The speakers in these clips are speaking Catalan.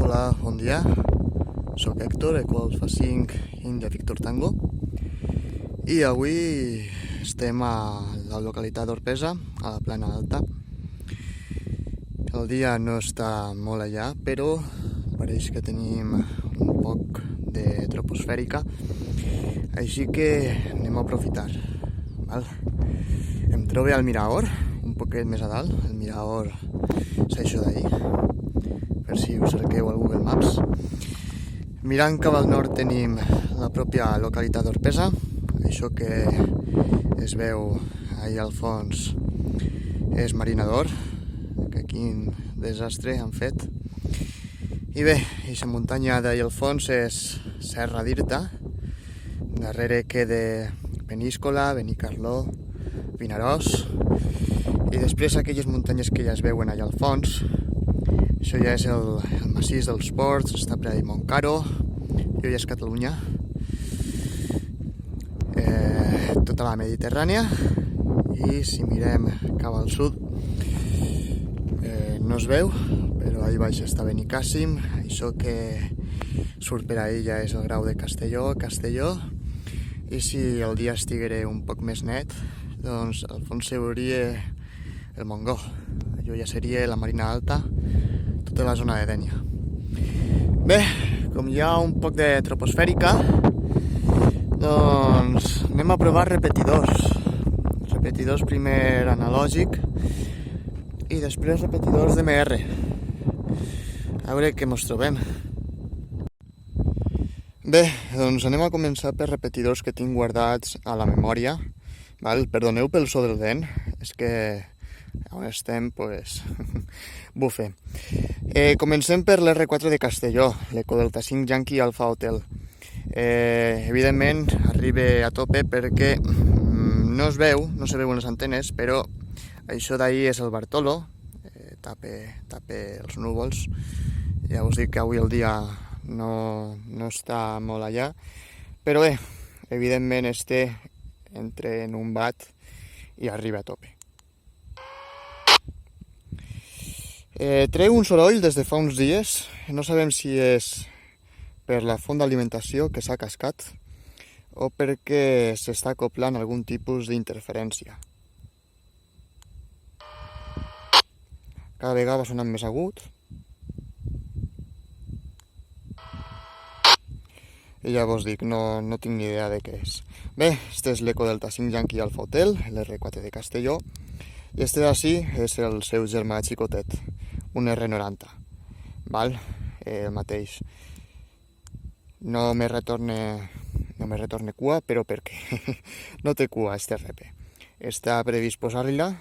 Hola, bon dia. Soc Héctor, Eco Alfa 5, India Victor Tango. I avui estem a la localitat d'Orpesa, a la Plana Alta. El dia no està molt allà, però pareix que tenim un poc de troposfèrica, així que anem a aprofitar. Val? Em trobo al mirador, un poquet més a dalt. El mirador és això d'ahir, per si us cerqueu al Google Maps. Mirant cap al nord tenim la pròpia localitat d'Orpesa. Això que es veu ahí al fons és Marinador, que quin desastre han fet. I bé, aquesta muntanya d'ahí al fons és Serra d'Irta. Darrere queda Peníscola, Benicarló, Vinaròs. I després aquelles muntanyes que ja es veuen allà al fons. Això ja és el massís dels Ports, està per ahí Montcaro, jo ja és Catalunya. Tota la Mediterrània. I si mirem cap al sud no es veu, però ahí baix està Benicàssim. Això que surt per ahí ja és el Grau de Castelló. I si el dia estiguera un poc més net, doncs al fons se veuria el Montgó. Allò ja seria la Marina Alta, tota la zona de Dénia. Bé, com hi ha un poc de troposfèrica, doncs anem a provar repetidors. Repetidors primer analògic i després repetidors d'MR. A veure què mos trobem. Bé, doncs anem a començar per repetidors que tinc guardats a la memòria. Val? Perdoneu pel so del vent, és que on estem, pues, bufe. Comencem per l'R4 de Castelló, l'Eco Delta 5 Yankee Alpha Hotel. Evidentment arriba a tope perquè no se veuen les antenes, però això d'ahir és el Bartolo, tape els núvols. Ja us dic que avui el dia no està molt allà, però bé, evidentment entra en un bat i arriba a tope. Treu un soroll des de fa uns dies, no sabem si és per la font d'alimentació que s'ha cascat o perquè s'està acoplant algun tipus d'interferència. Cada vegada va sonant més agut. I ja vos dic, no tinc ni idea de què és. Bé, este és l'Eco Delta 5 Yankee Alpha Hotel, l'R4 de Castelló, i este d'ací és el seu germà xicotet, un R90. Val? El mateix. No me retorne cua, però perquè no té cua este RP. Està previst posar-li-la,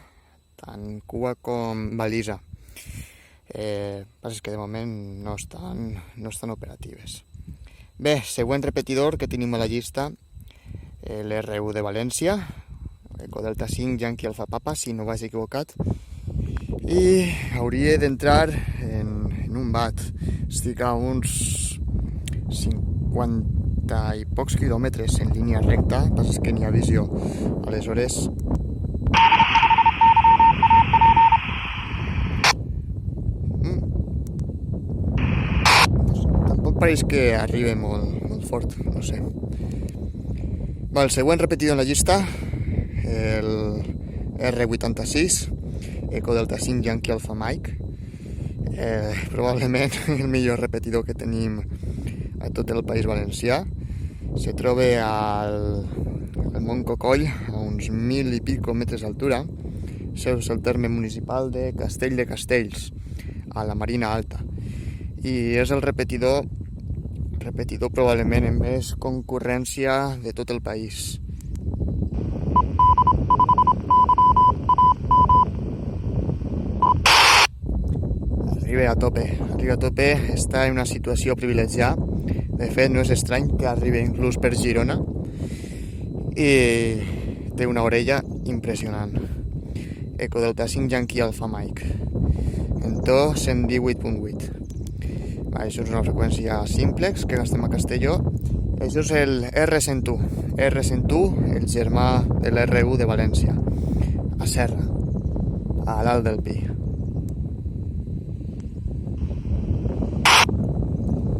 tant cua com balisa. Passa que de moment no estan operatives. Bé, següent repetidor que tenim a la llista, l'R1 de València, Eco Delta 5 Yankee Alpha Papa, si no vaig equivocat, i hauria d'entrar en un bat. Estic a uns 50 i pocs quilòmetres en línia recta, passa que n'hi ha visió. Aleshores, pareix que arriba molt fort, no sé. El següent repetidor en la llista, el R86, Eco Delta 5 Yankee Alpha Mike. Probablement el millor repetidor que tenim a tot el País Valencià. Se troba al Mont Cocoll, a uns 1.000 i pico metres d'altura. Això és el terme municipal de Castell de Castells, a la Marina Alta. I és el repetidor probablement amb més concurrència de tot el país. Arriba a tope, està en una situació privilegiada. De fet, no és estrany que arribi inclús per Girona i té una orella impressionant. Eco Delta 5 Yankee Alpha Mike, en to 118.8. Això és una freqüència simplex que gastem a Castelló. Això és el R101, el germà de l'R1 de València, a Serra, a dalt del Pi.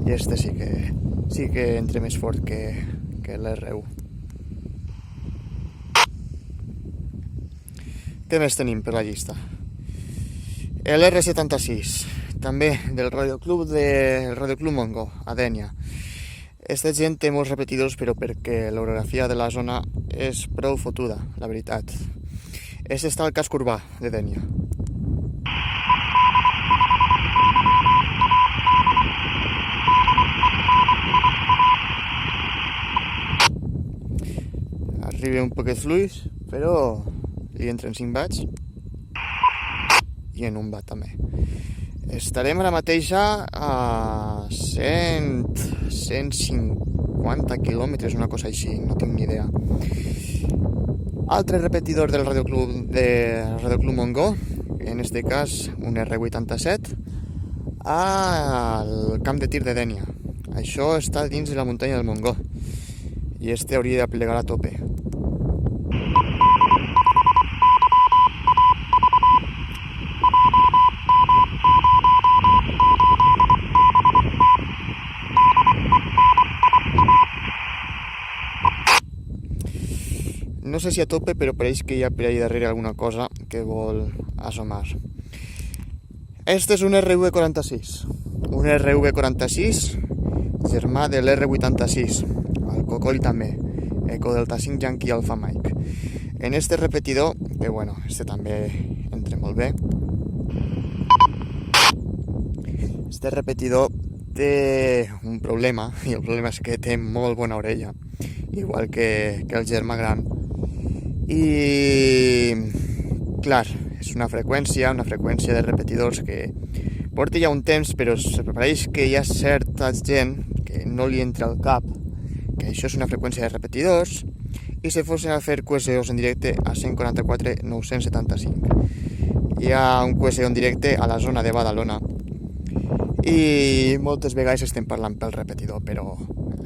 i este sí que entra més fort que l'R1. Què més tenim per la llista? L'R76, també del Radioclub Mongo, a Dénia. Esta gent té molts repetidors, però perquè l'orografia de la zona és prou fotuda, la veritat. Està al casc urbà de Dénia. Arriba un poquet fluix, però hi entren 5 watts i en un watt també. Estarem ara mateix a 150 quilòmetres, una cosa així, no tinc ni idea. Altre repetidor del Radioclub Mongo, en este cas un R87, al camp de tir de Dénia. Això està dins de la muntanya del Montgó i este hauria de plegar a tope. No sé si a tope, però pareix que hi ha per ahí darrere alguna cosa que vol assomar. Este és un RV46. Un RV46, germà de l'R86, el Cocoli també, Eco Delta 5 Yankee Alpha Mike. En este repetidor, que bueno, este també entra molt bé, este repetidor té un problema, i el problema és que té molt bona orella, igual que el germà gran. I clar, és una freqüència de repetidors que porta ja un temps, però pareix que hi ha certa gent que no li entra al cap que això és una freqüència de repetidors i se forcen a fer QSOs en directe a 144.975. Hi ha un QSO en directe a la zona de Badalona i moltes vegades estem parlant pel repetidor, però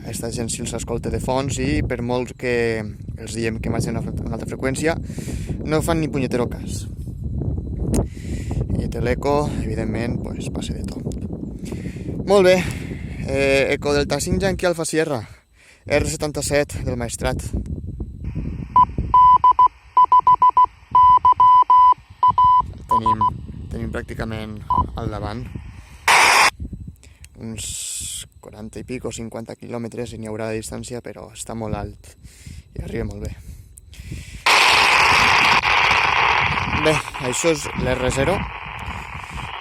aquesta gent si els escolta de fons i per molt que els diem que marxen a una altra freqüència no fan ni punyetero cas. I l'Eco, evidentment, pues, passa de tot. Molt bé, Eco Delta 5 Yankee Alfa Sierra, R77 del Maestrat. Tenim pràcticament al davant uns 40 i pico, 50 quilòmetres i n'hi haurà de distància, però està molt alt i arriba molt bé. Bé, això és l'R0.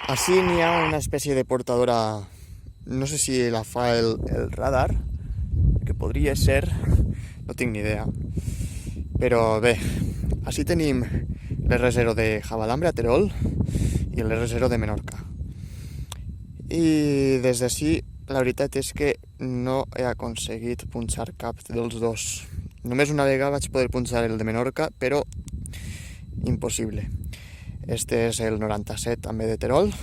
Així n'hi ha una espècie de portadora, no sé si la fa el radar, que podria ser, no tinc ni idea. Però bé, així tenim l'R0 de Javalambre a Terol i l'R0 de Menorca. I des d'ací la veritat és que no he aconseguit punxar cap dels dos. Només una vegada vaig poder punxar el de Menorca, però impossible. Este és el 97 també de Terol,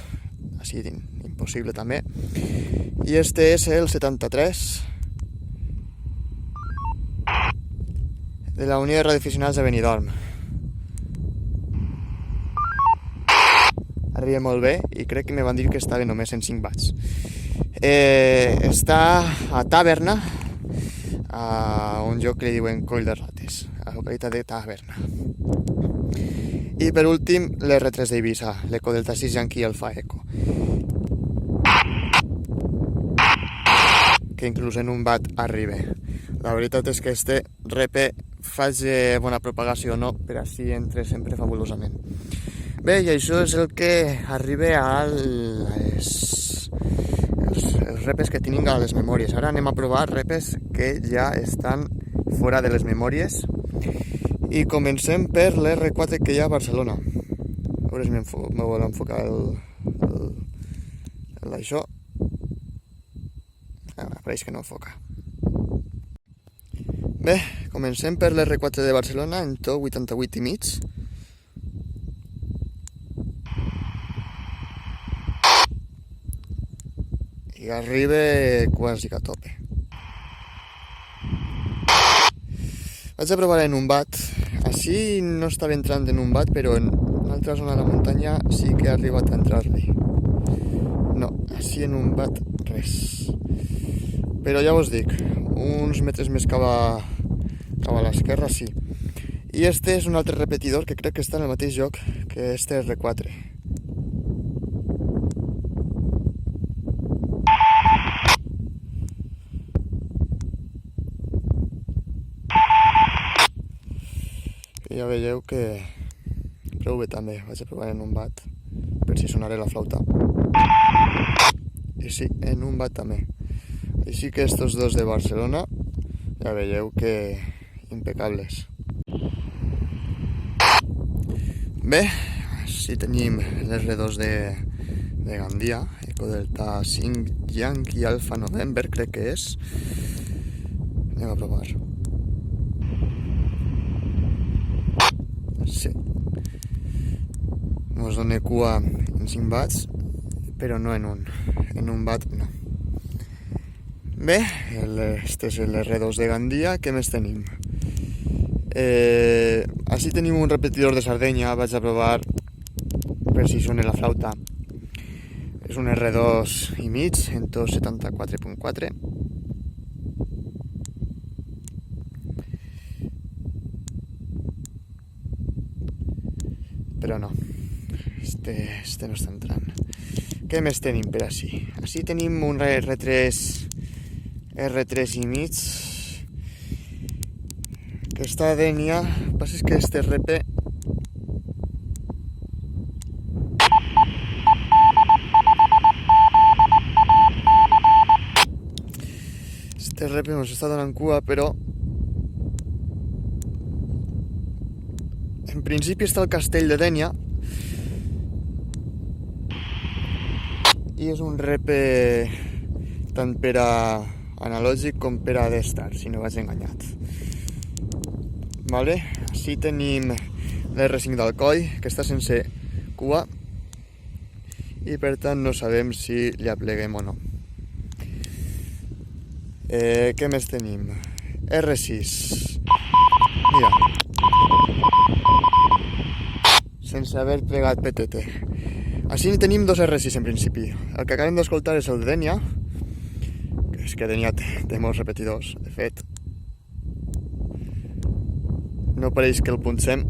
així impossible també. I este és el 73 de la Unió de Radioaficionats de Benidorm. Arriba molt bé i crec que me van dir que estava només en 5 watts. Està a Taverna, a un lloc que li diuen Coll de Rates, a la localitat de Taverna. I per últim l'R3 d'Eivissa, l'Eco Delta 6 Yankee Alpha Eco, que inclús en un watt arriba. La veritat és que este repe faig bona propagació o no, però així entra sempre fabulosament. Bé, i això és el que arriba als repes que tenim a les memòries. Ara anem a provar repes que ja estan fora de les memòries i comencem per l'R4 que hi ha a Barcelona. A veure si me vol enfocar això. Pareix que no enfoca. Bé, comencem per l'R4 de Barcelona en to 88 i mig. I arriba quasi a tope. Vaig a provar en un watt. Així no estava entrant en un watt, però en una altra zona de la muntanya sí que ha arribat a entrar-li. No, així en un watt res. Però ja us dic, uns metres més cap a l'esquerra sí. I este és un altre repetidor que crec que està en el mateix lloc que este R4. I ja veieu que prou bé també, vaig a provar en un bat per si sonaré la flauta. I sí, en un bat també. Així que estos dos de Barcelona ja veieu que impecables. Bé, així tenim l'R2 de Gandia, Eco Delta 5 Yankee Alpha November crec que és. Anem a provar. Sí. Mos dona cua en 5 watts, però no en un. En un watt no. Bé, este és l'R2 de Gandia. Què més tenim? Així tenim un repetidor de Sardenya. Vaig a provar per si sona la flauta. És un R2 i mig en to 74.4. Però no, este no està entrant. Què més tenim per així? Així tenim un R3 i mig que està a Dénia. El que passa és que este RP ens està donant cua, però en principi està el castell de Dénia i és un RP tant per a analògic com per a D-Star, si no vaig enganyat. Vale? Així tenim l'R5 d'Alcoi, que està sense cua i per tant no sabem si li apleguem o no. Què més tenim? R6. Mira. Sense haver plegat PTT. Així tenim dos R6 en principi. El que acabem d'escoltar és el de Dénia, que és que Dénia té molts repetidors, de fet. No pareix que el punxem.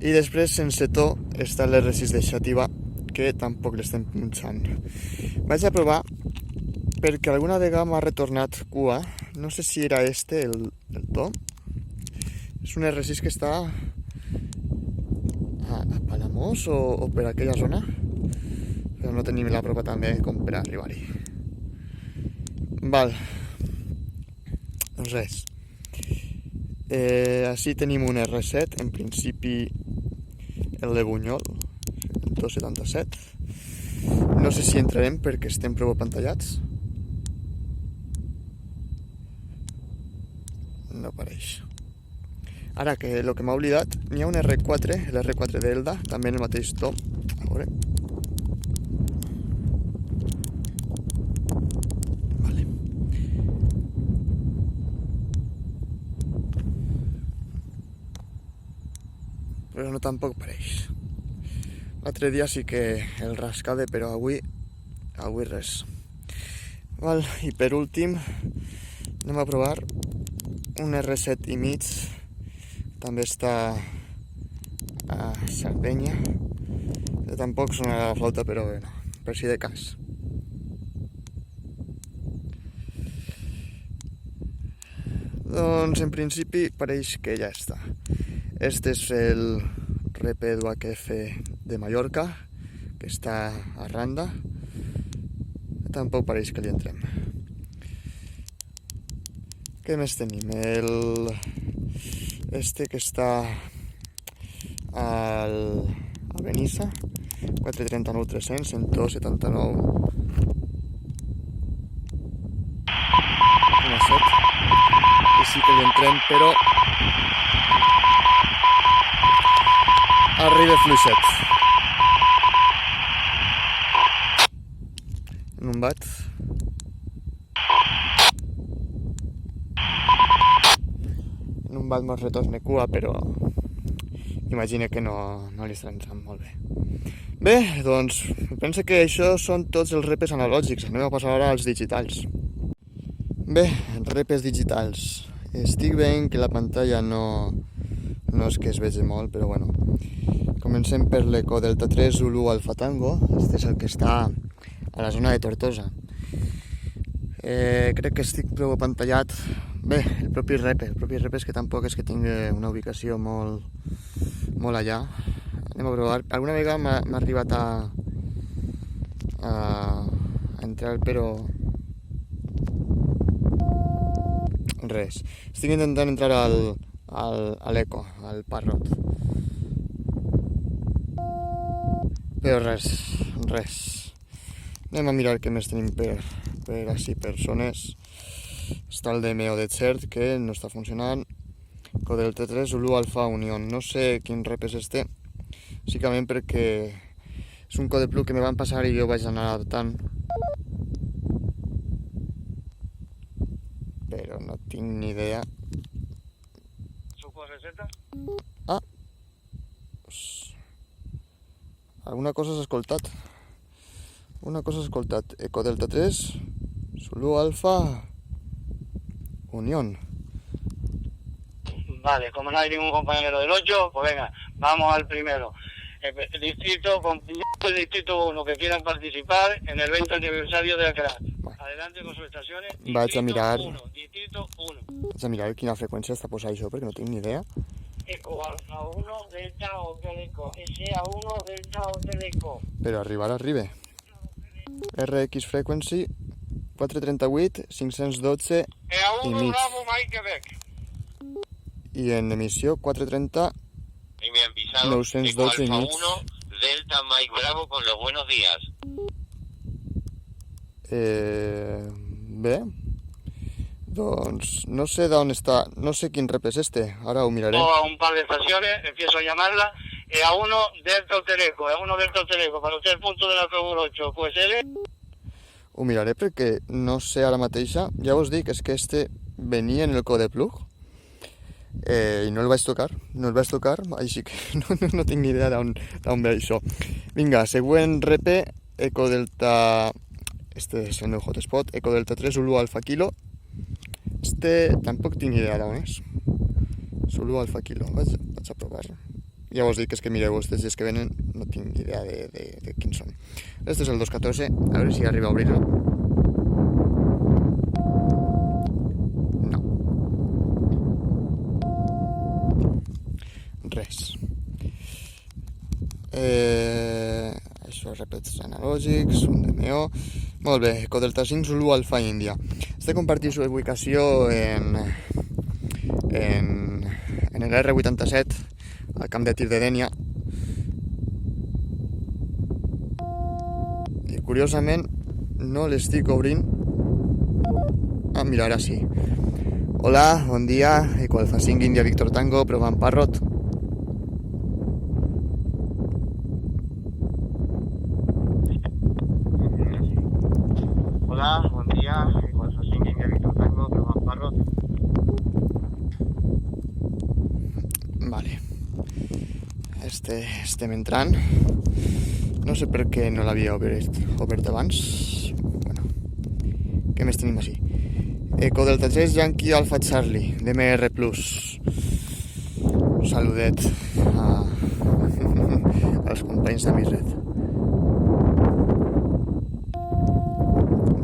I després, sense to, està l'R6 de Xativa, que tampoc l'estem punxant. Vaig a provar, perquè alguna vegada m'ha retornat cua. No sé si era este el to. És un R6 que està a Palamós o per aquella zona, però no tenim la prova també com per arribar-hi. Val, doncs res. Així tenim un R7, en principi el de Bunyol, el 277. No sé si entrarem perquè estem prou apantallats. No pareix. Ara que el que m'ha oblidat, n'hi ha un R4, l'R4 d'Elda, també en el mateix to. A veure. Vale. Però no tampoc pareix. L'altre dia sí que el rascava, però avui res. Val, i per últim anem a provar un R7 i mig. També està a Sardenya. Tampoc sonarà la flauta, però bé, per si de cas. Doncs en principi pareix que ja està. Este és el RP d'UHF de Mallorca, que està a Randa. Tampoc pareix que li entrem. Què més tenim? Este que està a Benissa, 439-300, en to 79. Una set. I sí que li entrem, però arriba fluixet. En un bat. En un bat mos retorna cua, però imagina que no li estarà entrant molt bé. Bé, doncs penso que això són tots els repes analògics. Anem a passar ara als digitals. Bé, repes digitals. Estic veient que la pantalla no és que es vegi molt, però bueno. Comencem per l'Eco Delta 3 Zulu Alfa Tango. Este és el que està a la zona de Tortosa. Crec que estic prou apantallat. Bé, el propi repe és que tampoc és que tingui una ubicació molt allà. Anem a provar. Alguna vegada m'ha arribat a entrar, però res. Estic intentant entrar a l'Eco, al Parrot. Però res. Anem a mirar què més tenim per així per zones. Està el DMO de Xert, que no està funcionant. Eco Delta 3 Zulu Alfa Unión. No sé quin rep és este, bàsicament perquè és un code plug que me van passar i jo vaig anar adaptant. Però no tinc ni idea. ¿Suco 60? Ah! Alguna cosa s'ha escoltat. Eco Delta 3 Zulu Alfa Unión. Vale, como no hay ningún compañero del 8, pues venga, vamos al primero. El distrito 1 que quieran participar en el 20 aniversario de la CRAC. Adelante con sus estaciones. Vaig a mirar. Distrito 1. Vaig a mirar quina freqüència està posada això, perquè no tinc ni idea. Eco Alfa 1 Delta Hotel Eco. SA1 Delta Hotel Eco. Però arribe. RX Frequency 438, 512 SA1 i mig. Bravo Mike Quebec. I en emissió 430, Y me han avisado 912 y Eco Alfa mig. 1, Delta Mike Bravo con los buenos días. Bé, doncs no sé d'on està, no sé quin rep és este, ara ho miraré. A un par de estaciones, empiezo a llamarla. A1 Delta Hotel Eco, A1 Delta Hotel Eco, para usted el punto de la P8, QSL. Ho miraré perquè no sé ara mateixa, ja us dic, és que este venia en el code plug i no el vaig tocar, així que no tinc ni idea d'on ve això. Vinga, següent repe, Eco Delta, este és el meu hotspot, Eco Delta 3 Zulu Alfa Kilo. Este tampoc tinc ni idea d'on és. Zulu Alfa Kilo, vaig a provar. Ja us dic, és que mireu, els dies que venen no tinc ni idea de quins són. Este és el 214, a veure si arriba a obrir-lo. No. Res. Això, repets analògics, un DMO. Molt bé, Eco Delta 5 Zulu Alfa India. Este compartir su ubicació en el R87, al camp de tir de Dénia. I curiosament no l'estic obrint. Ah, mira, ara sí. Hola, bon dia, Eco Alfa 5 India Víctor Tango, provant Parrot. Hola, buen día. Eco Alfa 5 India Víctor Tango, provant Parrot. Vale. Estem entrant. No sé per què no l'havia obert abans. Bueno, què més tenim així? Eco Delta 3 Yankee Alpha Charlie, DMR+. Un saludet als companys de Misret.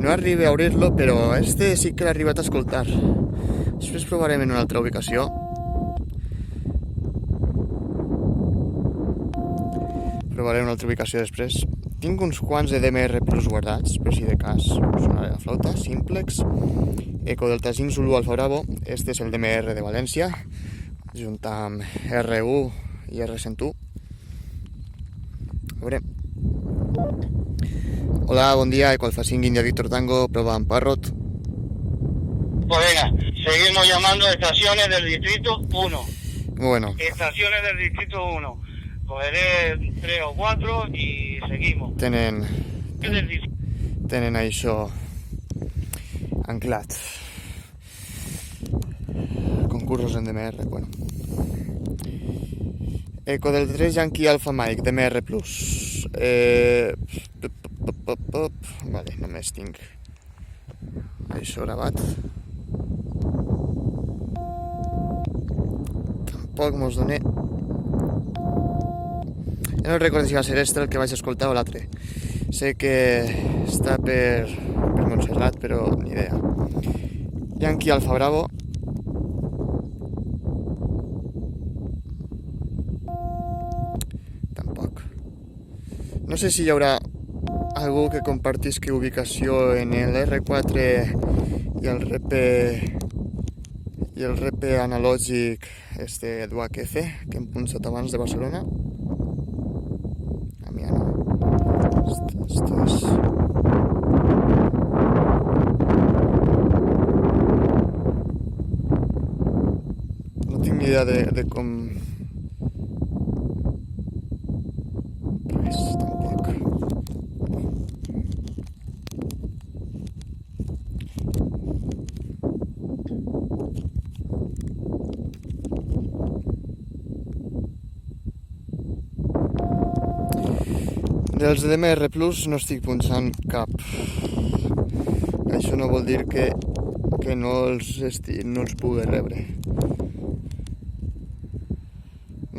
No arribo a obrir-lo, però este sí que l'he arribat a escoltar. Després provarem en una altra ubicació. Provaré una altra ubicació després. Tinc uns quants de DMR Plus guardats, per si de cas sonaré la flauta. Simplex, Eco Delta 5 Zulu Alfa Bravo. Este és el DMR de València, junt amb R1 i R101. A veure. Hola, bon dia, Eco Alfa 5 India Víctor Tango, provant Parrot. Pues venga, seguimos llamando a estaciones del distrito 1. Bueno, Estaciones del distrito 1. Cogeré 3 o 4 y seguimos. tenen Del distrito. això anclat. Concursos en DMR, bueno. Eco del 3 Yankee Alpha Mike DMR+. Vale, només tinc això gravat. Tampoc mos doné. Ja no recordo si va ser este el que vaig escoltar o l'altre. Sé que està per Montserrat, però ni idea. Yankee Alfa Bravo. Tampoc. No sé si hi haurà algú que compartisqui ubicació en el R4 i el RP analògic DUAC F que hem punxat abans de Barcelona. A mi ja no. Esto es... No tinc ni idea de com... Res, tampoc. Dels DMR Plus no estic punxant cap. Això no vol dir que no els pugui rebre.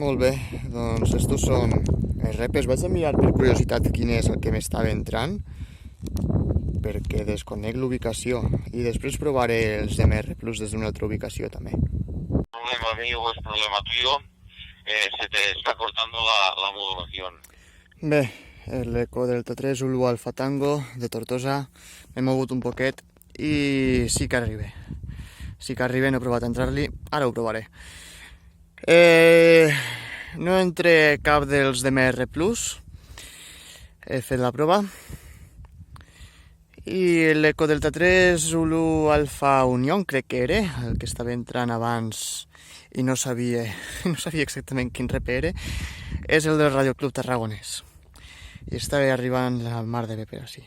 Molt bé, doncs estos són els repes. Vaig a mirar per curiositat quin és el que m'estava entrant, perquè desconec l'ubicació i després provaré els DMR Plus des d'una altra ubicació també. Problema mío o es problema tuyo, se te está cortando la modulación. Bé, l'Eco Delta 3 Zulu Alfa Tango de Tortosa, m'he mogut un poquet i sí que arriba. Sí que arriba, no he provat a entrar-li, ara ho provaré. No entre cap dels DMR Plus, he fet la prova. I l'Eco Delta 3 Zulu Alfa Union, crec que era, el que estava entrant abans i no sabia exactament quin rep era, és el del Radio Club Tarragonès. I estava arribant al mar de bé per així.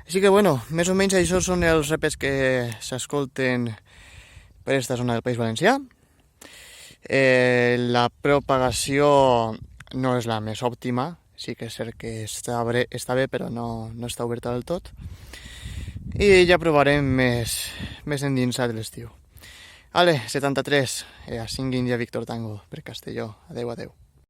Així que bueno, més o menys això són els repes que s'escolten per aquesta zona del País Valencià. La propagació no és la més òptima, sí que és cert que està bé però no està oberta del tot. I ja provarem més endinsat l'estiu. Vale, 73, a 5 Índia Víctor Tango per Castelló. Adeu, adeu.